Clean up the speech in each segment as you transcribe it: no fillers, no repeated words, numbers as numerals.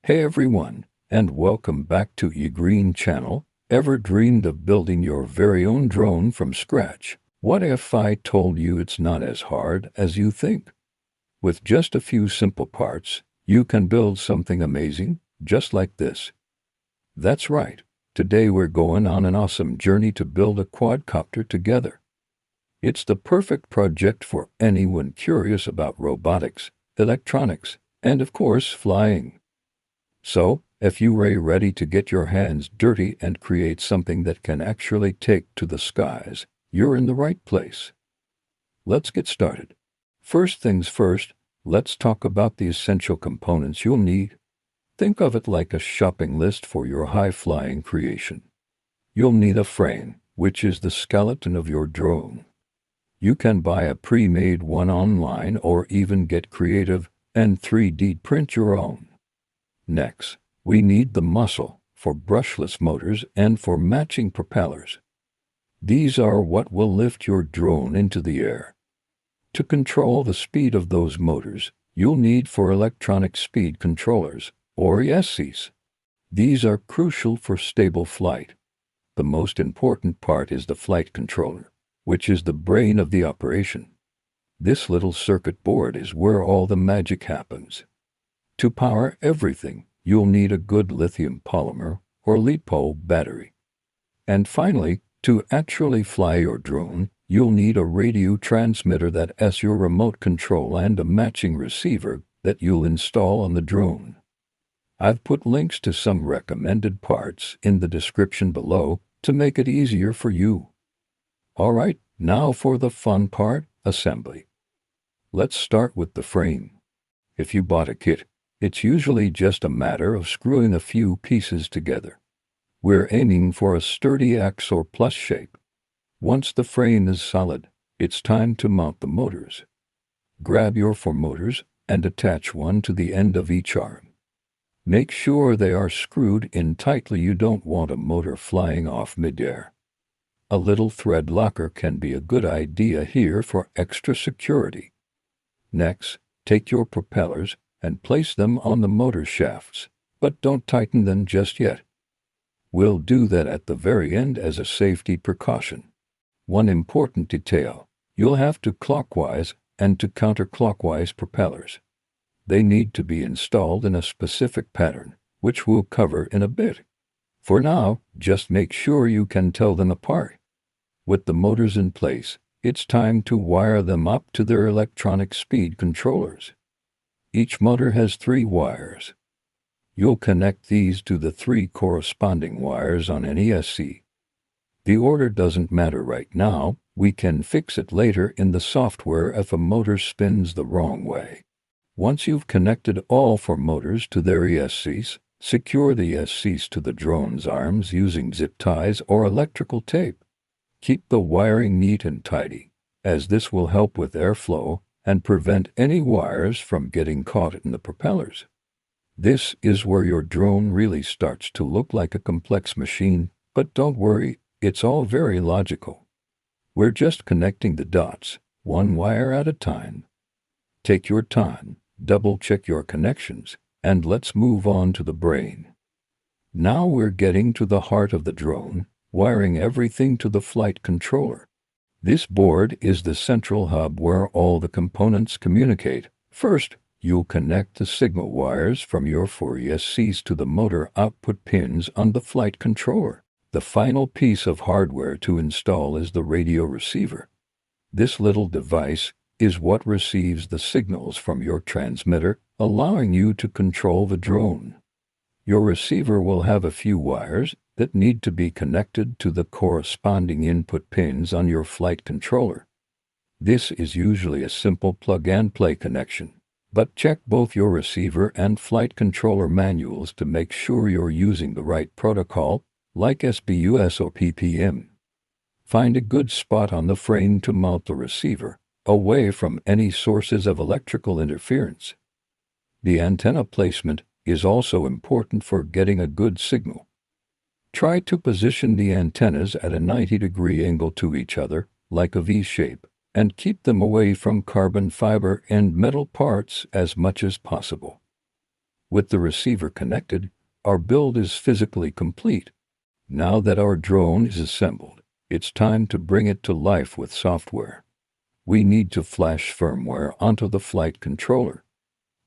Hey everyone, and welcome back to eGreen channel. Ever dreamed of building your very own drone from scratch? What if I told you it's not as hard as you think? With just a few simple parts, you can build something amazing, just like this. That's right. Today we're going on an awesome journey to build a quadcopter together. It's the perfect project for anyone curious about robotics, electronics, and of course flying. So, if you are ready to get your hands dirty and create something that can actually take to the skies, you're in the right place. Let's get started. First things first, let's talk about the essential components you'll need. Think of it like a shopping list for your high-flying creation. You'll need a frame, which is the skeleton of your drone. You can buy a pre-made one online or even get creative and 3D print your own. Next, we need the muzzle for brushless motors and for matching propellers. These are what will lift your drone into the air. To control the speed of those motors, you'll need for electronic speed controllers, or ESCs. These are crucial for stable flight. The most important part is the flight controller, which is the brain of the operation. This little circuit board is where all the magic happens. To power everything, you'll need a good lithium polymer or LiPo battery. And finally, to actually fly your drone, you'll need a radio transmitter that has your remote control and a matching receiver that you'll install on the drone. I've put links to some recommended parts in the description below to make it easier for you. All right, now for the fun part, assembly. Let's start with the frame. If you bought a kit, it's usually just a matter of screwing a few pieces together. We're aiming for a sturdy X or plus shape. Once the frame is solid, it's time to mount the motors. Grab your 4 motors and attach one to the end of each arm. Make sure they are screwed in tightly. You don't want a motor flying off midair. A little thread locker can be a good idea here for extra security. Next, take your propellers and place them on the motor shafts, but don't tighten them just yet. We'll do that at the very end as a safety precaution. One important detail, you'll have to clockwise and to counterclockwise propellers. They need to be installed in a specific pattern, which we'll cover in a bit. For now, just make sure you can tell them apart. With the motors in place, it's time to wire them up to their electronic speed controllers. Each motor has 3 wires. You'll connect these to the 3 corresponding wires on an ESC. The order doesn't matter right now. We can fix it later in the software if a motor spins the wrong way. Once you've connected all 4 motors to their ESCs, secure the ESCs to the drone's arms using zip ties or electrical tape. Keep the wiring neat and tidy, as this will help with airflow and prevent any wires from getting caught in the propellers. This is where your drone really starts to look like a complex machine, but don't worry, it's all very logical. We're just connecting the dots, 1 wire at a time. Take your time, double-check your connections, and let's move on to the brain. Now we're getting to the heart of the drone, wiring everything to the flight controller. This board is the central hub where all the components communicate. First, you'll connect the signal wires from your 4 ESCs to the motor output pins on the flight controller. The final piece of hardware to install is the radio receiver. This little device is what receives the signals from your transmitter, allowing you to control the drone. Your receiver will have a few wires that need to be connected to the corresponding input pins on your flight controller. This is usually a simple plug-and-play connection, but check both your receiver and flight controller manuals to make sure you're using the right protocol, like SBUS or PPM. Find a good spot on the frame to mount the receiver, away from any sources of electrical interference. The antenna placement is also important for getting a good signal. Try to position the antennas at a 90-degree angle to each other, like a V shape, and keep them away from carbon fiber and metal parts as much as possible. With the receiver connected, our build is physically complete. Now that our drone is assembled, it's time to bring it to life with software. We need to flash firmware onto the flight controller.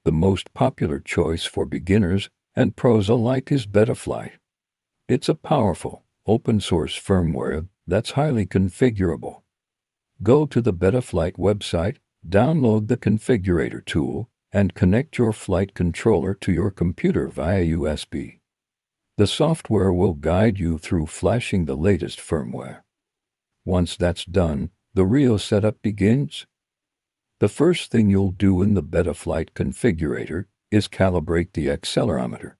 The most popular choice for beginners and pros alike is Betaflight. It's a powerful, open-source firmware that's highly configurable. Go to the Betaflight website, download the configurator tool, and connect your flight controller to your computer via USB. The software will guide you through flashing the latest firmware. Once that's done, the real setup begins. The first thing you'll do in the Betaflight configurator is calibrate the accelerometer.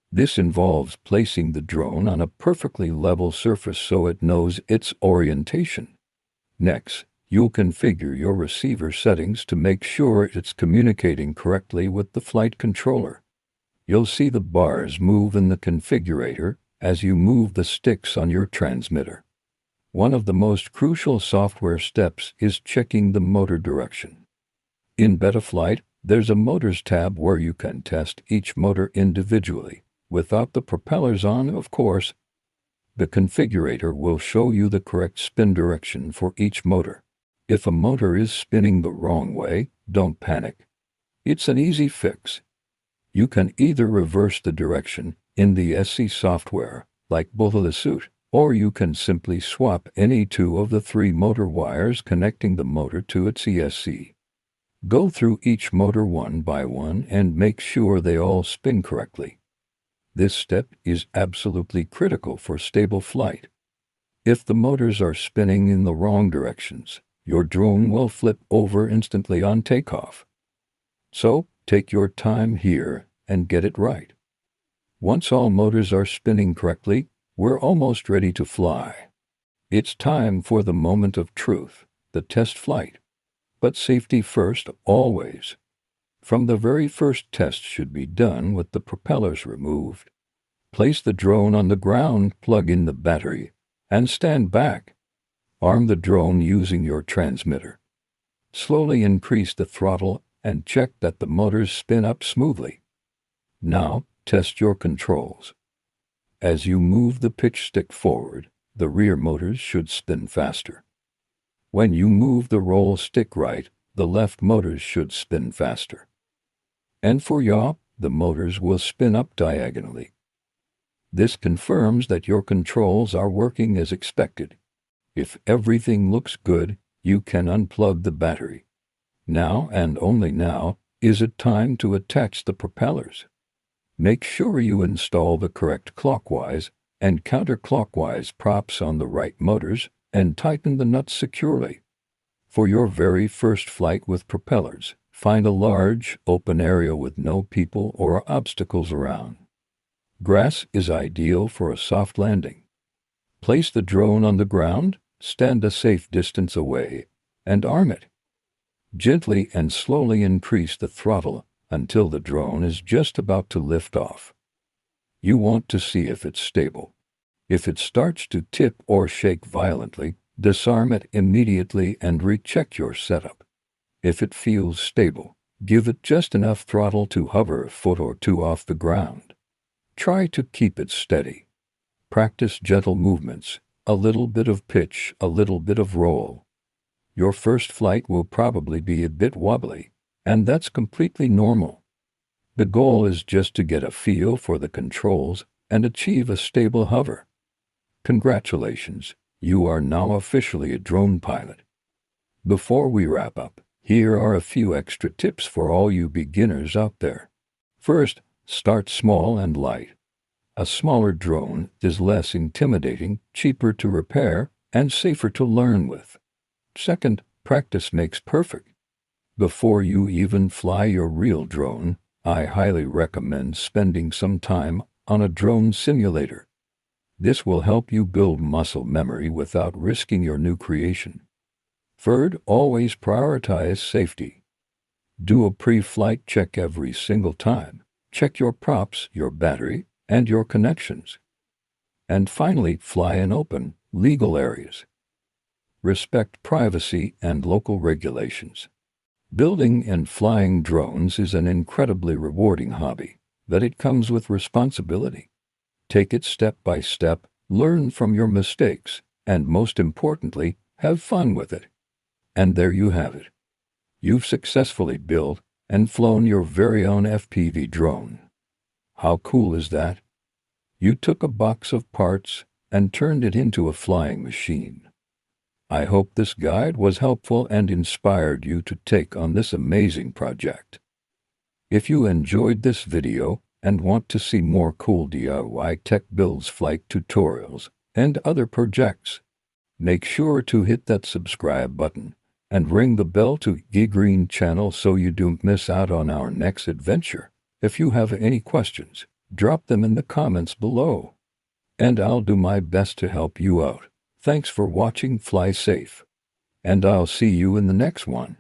This involves placing the drone on a perfectly level surface so it knows its orientation. Next, you'll configure your receiver settings to make sure it's communicating correctly with the flight controller. You'll see the bars move in the configurator as you move the sticks on your transmitter. One of the most crucial software steps is checking the motor direction. In Betaflight, there's a Motors tab where you can test each motor individually, without the propellers on, of course. The configurator will show you the correct spin direction for each motor. If a motor is spinning the wrong way, don't panic. It's an easy fix. You can either reverse the direction in the SC software, like suit, or you can simply swap any two of the 3 motor wires connecting the motor to its ESC. Go through each motor one by one and make sure they all spin correctly. This step is absolutely critical for stable flight. If the motors are spinning in the wrong directions, your drone will flip over instantly on takeoff. So, take your time here and get it right. Once all motors are spinning correctly, we're almost ready to fly. It's time for the moment of truth, the test flight. But safety first, always. From the very first test should be done with the propellers removed. Place the drone on the ground, plug in the battery, and stand back. Arm the drone using your transmitter. Slowly increase the throttle and check that the motors spin up smoothly. Now, test your controls. As you move the pitch stick forward, the rear motors should spin faster. When you move the roll stick right, the left motors should spin faster. And for yaw, the motors will spin up diagonally. This confirms that your controls are working as expected. If everything looks good, you can unplug the battery. Now, and only now, is it time to attach the propellers. Make sure you install the correct clockwise and counterclockwise props on the right motors and tighten the nuts securely. For your very first flight with propellers, find a large, open area with no people or obstacles around. Grass is ideal for a soft landing. Place the drone on the ground, stand a safe distance away, and arm it. Gently and slowly increase the throttle until the drone is just about to lift off. You want to see if it's stable. If it starts to tip or shake violently, disarm it immediately and recheck your setup. If it feels stable, give it just enough throttle to hover a foot or 2 off the ground. Try to keep it steady. Practice gentle movements, a little bit of pitch, a little bit of roll. Your first flight will probably be a bit wobbly, and that's completely normal. The goal is just to get a feel for the controls and achieve a stable hover. Congratulations, you are now officially a drone pilot. Before we wrap up, here are a few extra tips for all you beginners out there. First, start small and light. A smaller drone is less intimidating, cheaper to repair, and safer to learn with. Second, practice makes perfect. Before you even fly your real drone, I highly recommend spending some time on a drone simulator. This will help you build muscle memory without risking your new creation. Third, always prioritize safety. Do a pre-flight check every single time. Check your props, your battery, and your connections. And finally, fly in open, legal areas. Respect privacy and local regulations. Building and flying drones is an incredibly rewarding hobby, that it comes with responsibility. Take it step by step, learn from your mistakes, and most importantly, have fun with it. And there you have it. You've successfully built and flown your very own FPV drone. How cool is that? You took a box of parts and turned it into a flying machine. I hope this guide was helpful and inspired you to take on this amazing project. If you enjoyed this video and want to see more cool DIY tech builds, flight tutorials, and other projects, make sure to hit that subscribe button and ring the bell to Green channel so you don't miss out on our next adventure. If you have any questions, drop them in the comments below, and I'll do my best to help you out. Thanks for watching, fly safe, and I'll see you in the next one.